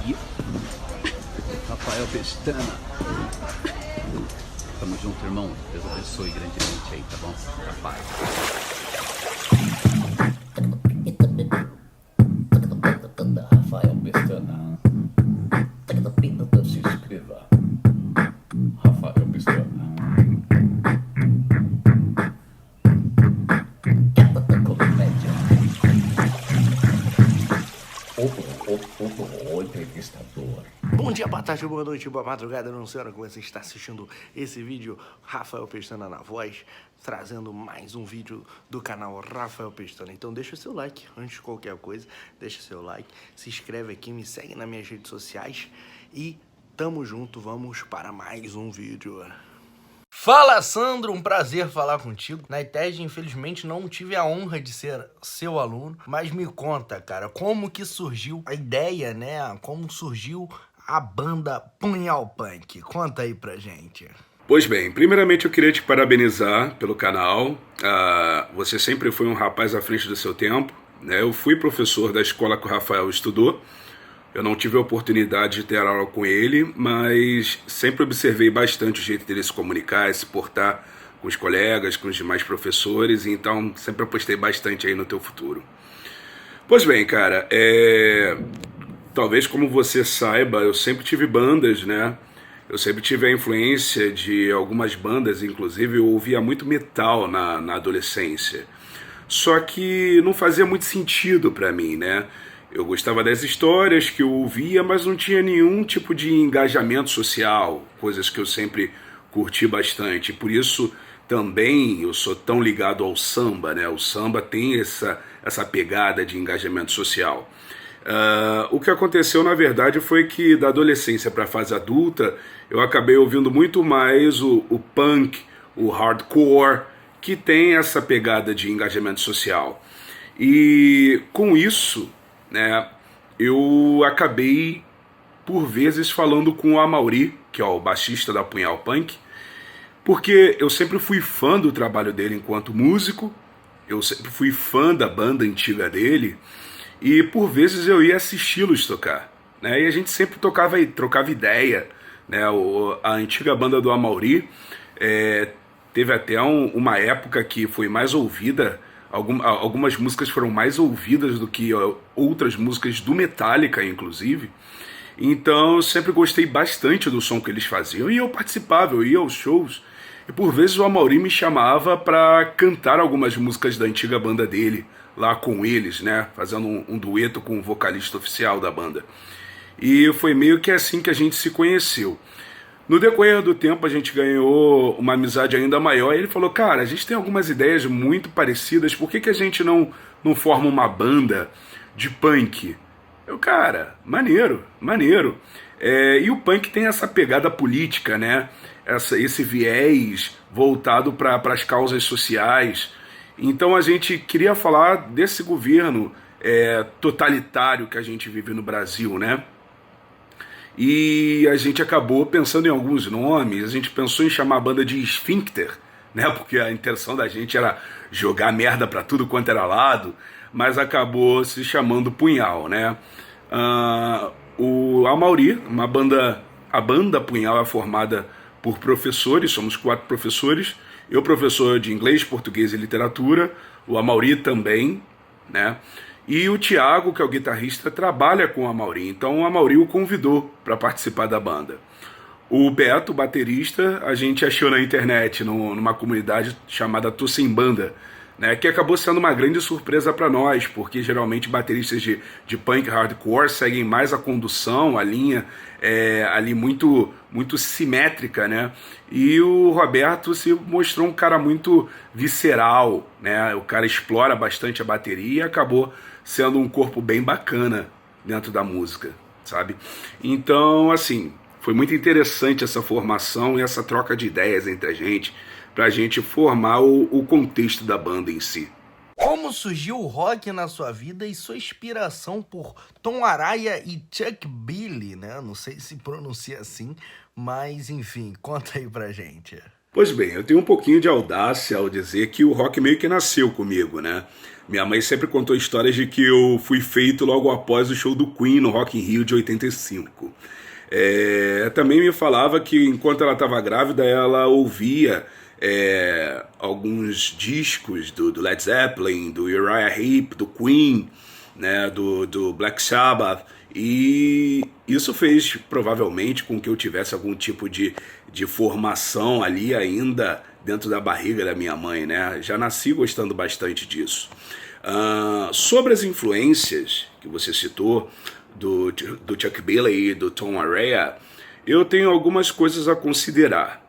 E Rafael Pestana. Tamo junto, irmão. Deus abençoe grandemente aí, tá bom? Rapaz. Rafael Pestana. Se inscreva. Rafael Pestana. Comédia. O entrevistador. Bom dia, boa tarde, boa noite, boa madrugada, não sei a hora que você está assistindo esse vídeo. Rafael Pestana na voz, trazendo mais um vídeo do canal Rafael Pestana. Então deixa o seu like, antes de qualquer coisa, deixa o seu like, se inscreve aqui, me segue nas minhas redes sociais e tamo junto, vamos para mais um vídeo. Fala, Sandro, um prazer falar contigo. Na ITED, infelizmente, não tive a honra de ser seu aluno, mas me conta, cara, como que surgiu a ideia, né? Como surgiu a banda Punhal Punk? Conta aí pra gente. Pois bem, primeiramente eu queria te parabenizar pelo canal. Você sempre foi um rapaz à frente do seu tempo, né? Eu fui professor da escola que o Rafael estudou. Eu não tive a oportunidade de ter aula com ele, mas sempre observei bastante o jeito dele se comunicar, se portar com os colegas, com os demais professores, então sempre apostei bastante aí no teu futuro. Pois bem, cara, talvez como você saiba, eu sempre tive bandas, né? Eu sempre tive a influência de algumas bandas, inclusive eu ouvia muito metal na adolescência. Só que não fazia muito sentido pra mim, né? Eu gostava das histórias que eu ouvia, mas não tinha nenhum tipo de engajamento social, coisas que eu sempre curti bastante. Por isso também eu sou tão ligado ao samba, né? O samba tem essa pegada de engajamento social. O que aconteceu, na verdade, foi que da adolescência para a fase adulta, eu acabei ouvindo muito mais o punk, o hardcore, que tem essa pegada de engajamento social. E com isso, né, eu acabei, por vezes, falando com o Amaury, que é o baixista da Punhal Punk, porque eu sempre fui fã do trabalho dele enquanto músico, eu sempre fui fã da banda antiga dele, e por vezes eu ia assisti-los tocar, né? E a gente sempre trocava ideia, né? A antiga banda do Amaury teve até uma época que foi mais ouvida, algumas músicas foram mais ouvidas do que outras músicas do Metallica, inclusive. Então eu sempre gostei bastante do som que eles faziam e eu participava, eu ia aos shows. E por vezes o Amaury me chamava para cantar algumas músicas da antiga banda dele, lá com eles, né? Fazendo um dueto com o vocalista oficial da banda. E foi meio que assim que a gente se conheceu. No decorrer do tempo a gente ganhou uma amizade ainda maior e ele falou, cara, a gente tem algumas ideias muito parecidas, por que a gente não forma uma banda de punk? Eu, cara, maneiro. E o punk tem essa pegada política, né? Esse viés voltado para as causas sociais. Então a gente queria falar desse governo totalitário que a gente vive no Brasil, né? E a gente acabou pensando em alguns nomes, a gente pensou em chamar a banda de Esfíncter, né? Porque a intenção da gente era jogar merda pra tudo quanto era lado, mas acabou se chamando Punhal, né? O Amaury, a banda Punhal é formada por professores, somos 4 professores, eu professor de inglês, português e literatura, o Amaury também, né? E o Thiago, que é o guitarrista, trabalha com o Amaury, então o Amaury o convidou para participar da banda. O Beto, o baterista, a gente achou na internet, numa comunidade chamada Tô Sem Banda, né, que acabou sendo uma grande surpresa para nós, porque geralmente bateristas de punk hardcore seguem mais a condução, a linha ali muito simétrica, né? E o Roberto se mostrou um cara muito visceral, né? O cara explora bastante a bateria e acabou sendo um corpo bem bacana dentro da música, sabe? Então, assim, foi muito interessante essa formação e essa troca de ideias entre a gente, pra gente formar o contexto da banda em si. Como surgiu o rock na sua vida e sua inspiração por Tom Araya e Chuck Billy, né? Não sei se pronuncia assim, mas enfim, conta aí pra gente. Pois bem, eu tenho um pouquinho de audácia ao dizer que o rock meio que nasceu comigo, né? Minha mãe sempre contou histórias de que eu fui feito logo após o show do Queen no Rock in Rio de 85. Também me falava que enquanto ela estava grávida, ela ouvia alguns discos do Led Zeppelin, do Uriah Heep, do Queen, né, do Black Sabbath, e isso fez provavelmente com que eu tivesse algum tipo de formação ali ainda dentro da barriga da minha mãe, né? Já nasci gostando bastante disso. Sobre as influências que você citou, do Chuck Billy e do Tom Araya, eu tenho algumas coisas a considerar.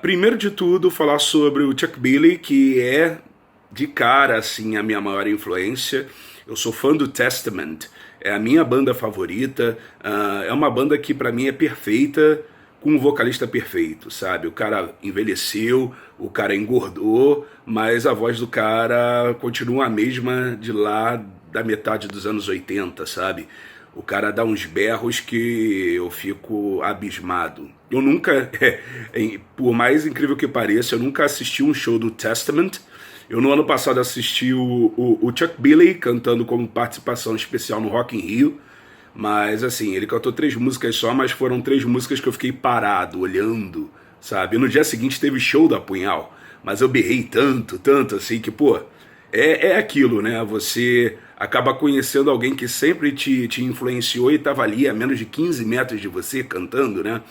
Primeiro de tudo, falar sobre o Chuck Billy, que é de cara assim a minha maior influência. Eu sou fã do Testament, é a minha banda favorita, é uma banda que para mim é perfeita, com um vocalista perfeito, sabe? O cara envelheceu, o cara engordou, mas a voz do cara continua a mesma de lá da metade dos anos 80, sabe? O cara dá uns berros que eu fico abismado. Eu nunca, por mais incrível que pareça, eu nunca assisti um show do Testament. Eu no ano passado assisti o Chuck Billy cantando como participação especial no Rock in Rio, mas assim, ele cantou 3 músicas só, mas foram 3 músicas que eu fiquei parado, olhando, sabe? E no dia seguinte teve show da Punhal, mas eu berrei tanto assim, que pô, é aquilo, né? Você acaba conhecendo alguém que sempre te influenciou e estava ali a menos de 15 metros de você cantando, né?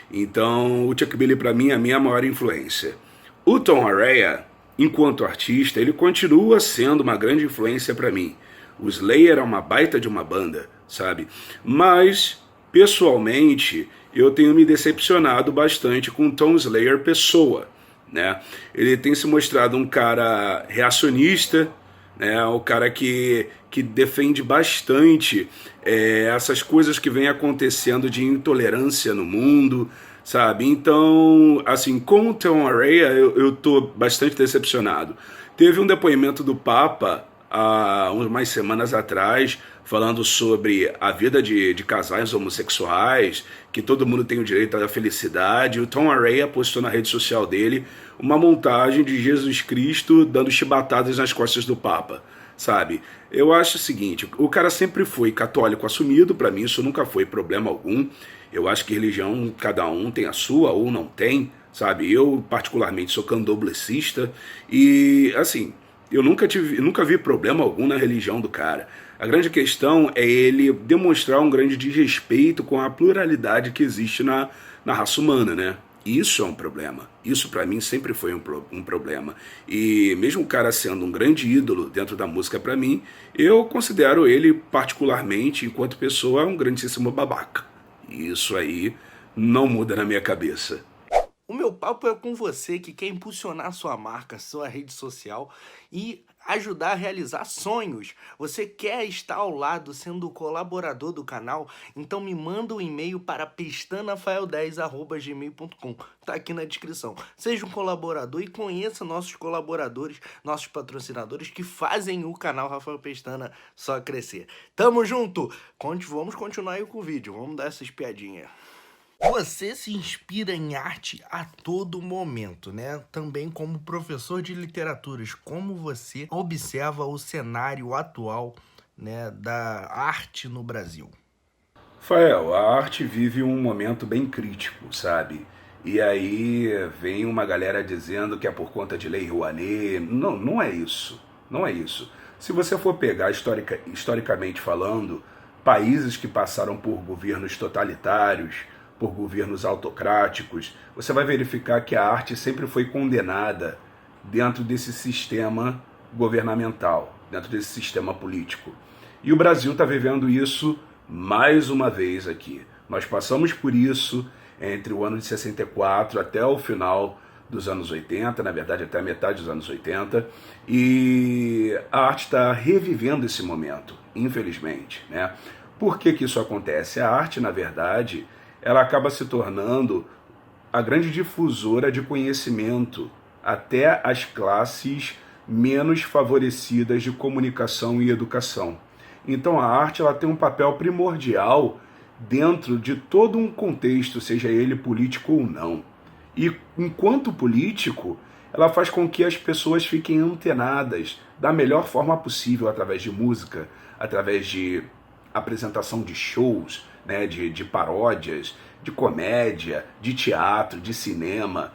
Então o Chuck Billy pra mim é a minha maior influência. O Tom Araya, enquanto artista, ele continua sendo uma grande influência para mim. O Slayer é uma baita de uma banda, sabe? Mas, pessoalmente, eu tenho me decepcionado bastante com o Tom Slayer pessoa, né? Ele tem se mostrado um cara reacionista, né? Um cara que defende bastante essas coisas que vêm acontecendo de intolerância no mundo, sabe? Então, assim, com o Tom Araya eu tô bastante decepcionado. Teve um depoimento do Papa há umas semanas atrás, falando sobre a vida de casais homossexuais, que todo mundo tem o direito à felicidade. O Tom Araya postou na rede social dele uma montagem de Jesus Cristo dando chibatadas nas costas do Papa, sabe? Eu acho o seguinte, o cara sempre foi católico assumido, para mim isso nunca foi problema algum. Eu acho que religião, cada um tem a sua ou não tem, sabe? Eu, particularmente, sou candomblessista e, assim, eu nunca vi problema algum na religião do cara. A grande questão é ele demonstrar um grande desrespeito com a pluralidade que existe na raça humana, né? Isso é um problema. Isso para mim sempre foi um problema. E mesmo o cara sendo um grande ídolo dentro da música para mim, eu considero ele particularmente, enquanto pessoa, um grandíssimo babaca. E isso aí não muda na minha cabeça. O meu papo é com você que quer impulsionar sua marca, sua rede social e ajudar a realizar sonhos. Você quer estar ao lado sendo colaborador do canal? Então me manda um e-mail para pestanafael10@gmail.com. Tá aqui na descrição. Seja um colaborador e conheça nossos colaboradores, nossos patrocinadores que fazem o canal Rafael Pestana só crescer. Tamo junto! Vamos continuar aí com o vídeo. Vamos dar essa espiadinha. Você se inspira em arte a todo momento, né? Também como professor de literaturas, como você observa o cenário atual, né, da arte no Brasil? Rafael, a arte vive um momento bem crítico, sabe? E aí vem uma galera dizendo que é por conta de Lei Rouanet. Não, não é isso. Não é isso. Se você for pegar historicamente falando, países que passaram por governos totalitários, por governos autocráticos, você vai verificar que a arte sempre foi condenada dentro desse sistema governamental, dentro desse sistema político. E o Brasil está vivendo isso mais uma vez aqui. Nós passamos por isso entre o ano de 64 até o final dos anos 80, na verdade até a metade dos anos 80, e a arte está revivendo esse momento, infelizmente, né? Por que isso acontece? A arte, na verdade, ela acaba se tornando a grande difusora de conhecimento até as classes menos favorecidas de comunicação e educação. Então a arte ela tem um papel primordial dentro de todo um contexto, seja ele político ou não. E enquanto político, ela faz com que as pessoas fiquem antenadas da melhor forma possível, através de música, através de apresentação de shows, né, de paródias, de comédia, de teatro, de cinema.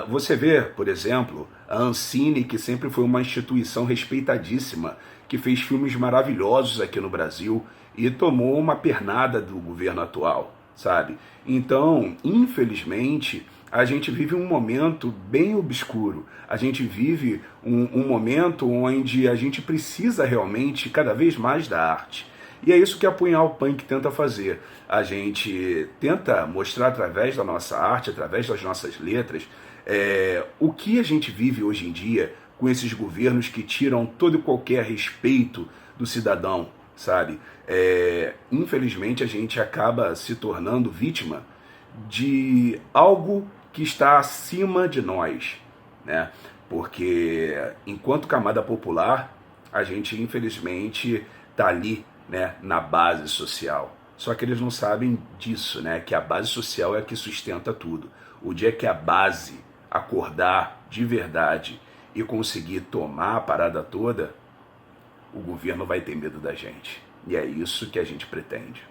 Você vê, por exemplo, a Ancine, que sempre foi uma instituição respeitadíssima, que fez filmes maravilhosos aqui no Brasil e tomou uma pernada do governo atual, sabe? Então, infelizmente, a gente vive um momento bem obscuro. A gente vive um momento onde a gente precisa realmente cada vez mais da arte. E é isso que a Punhal Punk tenta fazer. A gente tenta mostrar através da nossa arte, através das nossas letras, o que a gente vive hoje em dia com esses governos que tiram todo e qualquer respeito do cidadão, sabe? Infelizmente a gente acaba se tornando vítima de algo que está acima de nós, né? Porque enquanto camada popular, a gente infelizmente está ali, né, na base social. Só que eles não sabem disso, né? Que a base social é a que sustenta tudo. O dia que a base acordar de verdade e conseguir tomar a parada toda, o governo vai ter medo da gente. E é isso que a gente pretende.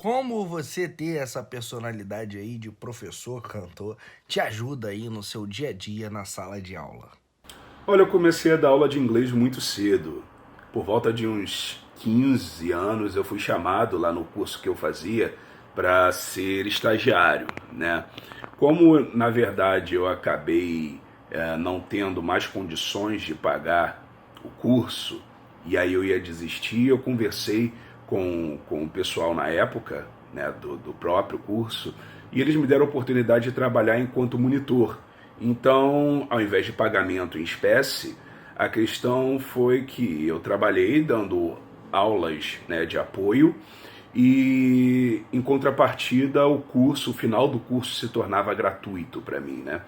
Como você ter essa personalidade aí de professor, cantor, te ajuda aí no seu dia a dia na sala de aula? Olha, eu comecei a dar aula de inglês muito cedo. Por volta de uns 15 anos eu fui chamado lá no curso que eu fazia para ser estagiário, né? Como, na verdade, eu acabei não tendo mais condições de pagar o curso, e aí eu ia desistir, eu conversei com o pessoal na época, né, do próprio curso, e eles me deram a oportunidade de trabalhar enquanto monitor. Então, ao invés de pagamento em espécie, a questão foi que eu trabalhei dando aulas, né, de apoio, e em contrapartida o final do curso se tornava gratuito para mim, né?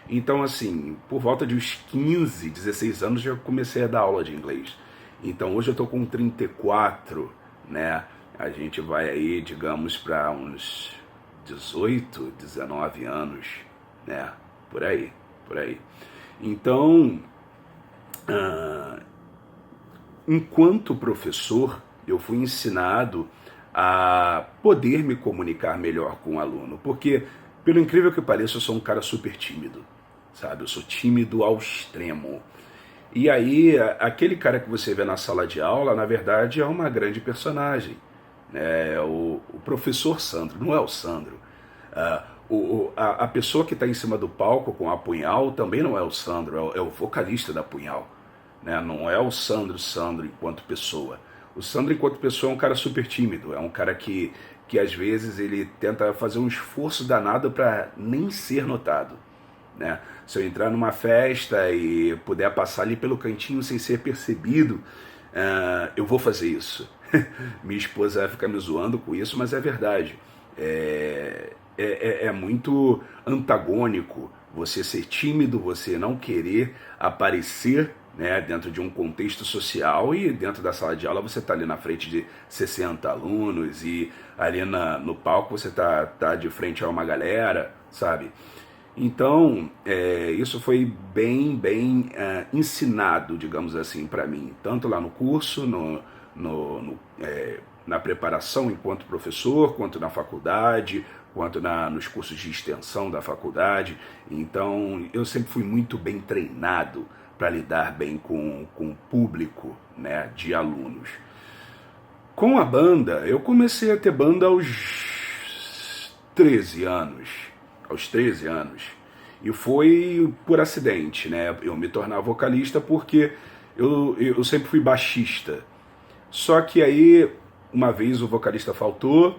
Então, assim, por volta de uns 15, 16 anos já comecei a dar aula de inglês. Então hoje eu estou com 34, né? A gente vai aí, digamos, para uns 18, 19 anos, né? Por aí. Então, enquanto professor, eu fui ensinado a poder me comunicar melhor com o aluno, porque, pelo incrível que pareça, eu sou um cara super tímido, sabe? Eu sou tímido ao extremo. E aí, aquele cara que você vê na sala de aula, na verdade, é uma grande personagem. É o professor Sandro, não é o Sandro. A pessoa que está em cima do palco com a Punhal também não é o Sandro, é o vocalista da Punhal, né? Não é o Sandro enquanto pessoa. O Sandro enquanto pessoa é um cara super tímido, é um cara que às vezes ele tenta fazer um esforço danado para nem ser notado, né? Se eu entrar numa festa e puder passar ali pelo cantinho sem ser percebido, eu vou fazer isso. Minha esposa fica me zoando com isso, mas é verdade. É muito antagônico você ser tímido, você não querer aparecer, né, dentro de um contexto social, e dentro da sala de aula você está ali na frente de 60 alunos e ali no palco você tá de frente a uma galera, sabe? Então, isso foi bem ensinado, digamos assim, para mim, tanto lá no curso, na preparação enquanto professor, quanto na faculdade, quanto nos cursos de extensão da faculdade. Então, eu sempre fui muito bem treinado para lidar bem com o público, né, de alunos. Com a banda, eu comecei a ter banda aos 13 anos. E foi por acidente, né? Eu me tornar vocalista porque eu sempre fui baixista. Só que aí, uma vez o vocalista faltou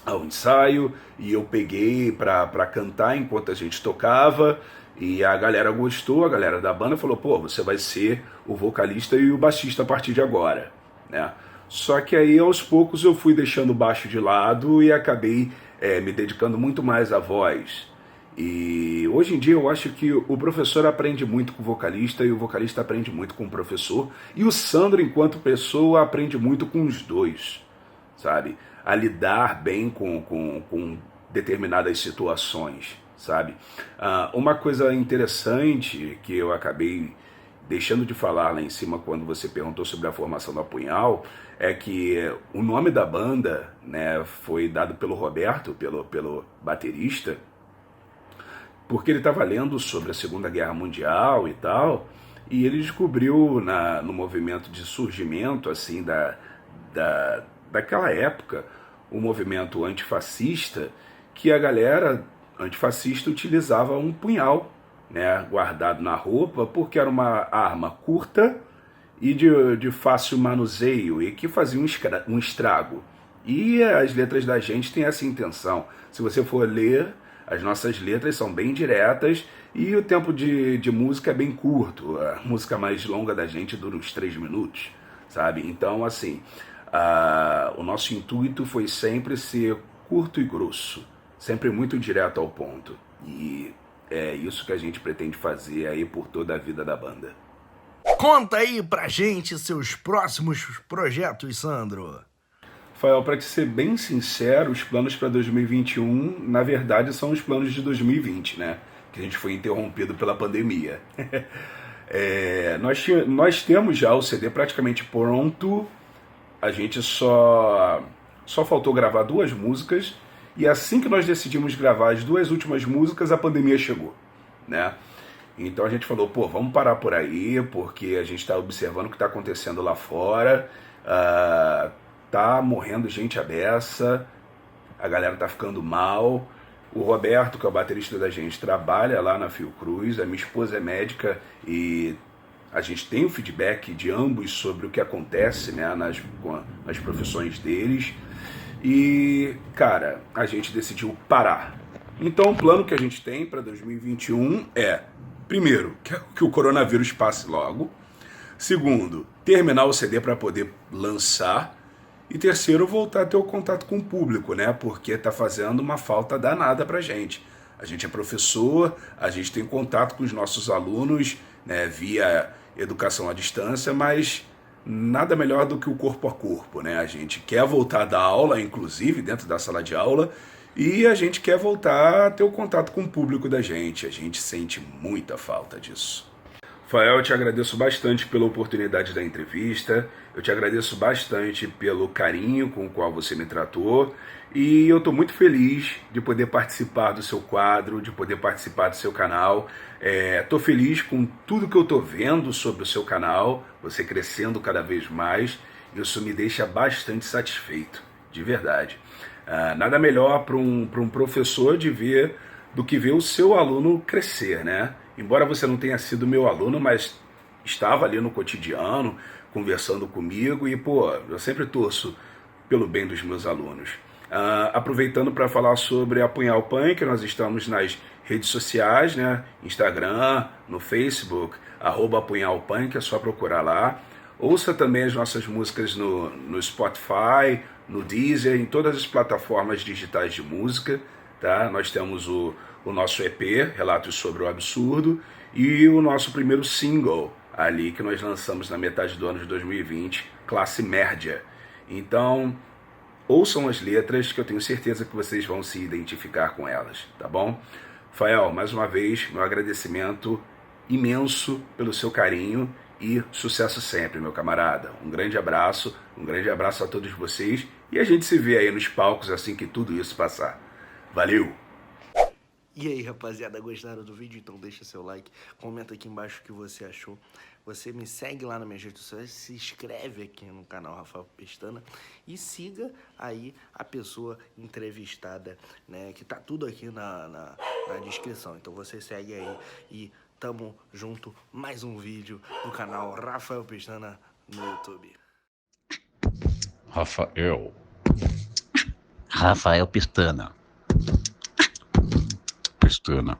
ao ensaio e eu peguei para cantar enquanto a gente tocava, e a galera gostou, a galera da banda falou: pô, você vai ser o vocalista e o baixista a partir de agora, né? Só que aí aos poucos eu fui deixando o baixo de lado e acabei me dedicando muito mais à voz. E hoje em dia eu acho que o professor aprende muito com o vocalista e o vocalista aprende muito com o professor, e o Sandro, enquanto pessoa, aprende muito com os dois, sabe? A lidar bem com determinadas situações. sabe? Uma coisa interessante que eu acabei deixando de falar lá em cima quando você perguntou sobre a formação do Apunhal, é que o nome da banda, né, foi dado pelo Roberto, pelo baterista, porque ele estava lendo sobre a Segunda Guerra Mundial e tal, e ele descobriu no movimento de surgimento assim daquela época, o movimento antifascista, que a galera antifascista utilizava um punhal, né, guardado na roupa, porque era uma arma curta e de fácil manuseio e que fazia um estrago. E as letras da gente têm essa intenção. Se você for ler, as nossas letras são bem diretas e o tempo de música é bem curto. A música mais longa da gente dura uns 3 minutos, sabe? Então, assim, o nosso intuito foi sempre ser curto e grosso, sempre muito direto ao ponto. E é isso que a gente pretende fazer aí por toda a vida da banda. Conta aí pra gente seus próximos projetos, Sandro. Rafael, para te ser bem sincero, os planos para 2021, na verdade, são os planos de 2020, né? Que a gente foi interrompido pela pandemia. Nós temos já o CD praticamente pronto, a gente só faltou gravar 2 músicas, e assim que nós decidimos gravar as 2 últimas músicas, a pandemia chegou, né? Então a gente falou, pô, vamos parar por aí, porque a gente está observando o que está acontecendo lá fora, tá morrendo gente à beça, a galera tá ficando mal. O Roberto, que é o baterista da gente, trabalha lá na Fiocruz, a minha esposa é médica e a gente tem o feedback de ambos sobre o que acontece, né, nas profissões deles. E, cara, a gente decidiu parar. Então o plano que a gente tem para 2021 é, primeiro, que o coronavírus passe logo. Segundo, terminar o CD para poder lançar. E terceiro, voltar a ter o contato com o público, né? Porque tá fazendo uma falta danada pra gente. A gente é professor, a gente tem contato com os nossos alunos, né, via educação à distância, mas nada melhor do que o corpo a corpo, né? A gente quer voltar a dar aula, inclusive dentro da sala de aula, e a gente quer voltar a ter o contato com o público da gente. A gente sente muita falta disso. Rafael, eu te agradeço bastante pela oportunidade da entrevista, eu te agradeço bastante pelo carinho com o qual você me tratou, e eu estou muito feliz de poder participar do seu quadro, de poder participar do seu canal. Estou feliz com tudo que eu estou vendo sobre o seu canal, você crescendo cada vez mais, isso me deixa bastante satisfeito, de verdade. Nada melhor para um professor do que ver o seu aluno crescer, né? Embora você não tenha sido meu aluno, mas estava ali no cotidiano, conversando comigo e, pô, eu sempre torço pelo bem dos meus alunos. Aproveitando para falar sobre Apunhal Punk, nós estamos nas redes sociais, né? Instagram, no Facebook, @apunhalpunk, é só procurar lá. Ouça também as nossas músicas no Spotify, no Deezer, em todas as plataformas digitais de música, tá? Nós temos o nosso EP, Relatos sobre o Absurdo, e o nosso primeiro single, ali que nós lançamos na metade do ano de 2020, Classe Média. Então, ouçam as letras que eu tenho certeza que vocês vão se identificar com elas, tá bom? Rafael, mais uma vez, meu agradecimento imenso pelo seu carinho e sucesso sempre, meu camarada. Um grande abraço a todos vocês e a gente se vê aí nos palcos assim que tudo isso passar. Valeu! E aí, rapaziada, gostaram do vídeo? Então deixa seu like, comenta aqui embaixo o que você achou. Você me segue lá nas minhas redes sociais, se inscreve aqui no canal Rafael Pestana e siga aí a pessoa entrevistada, né? Que tá tudo aqui na descrição. Então você segue aí e tamo junto. Mais um vídeo do canal Rafael Pestana no YouTube. Rafael Pestana. Pestana.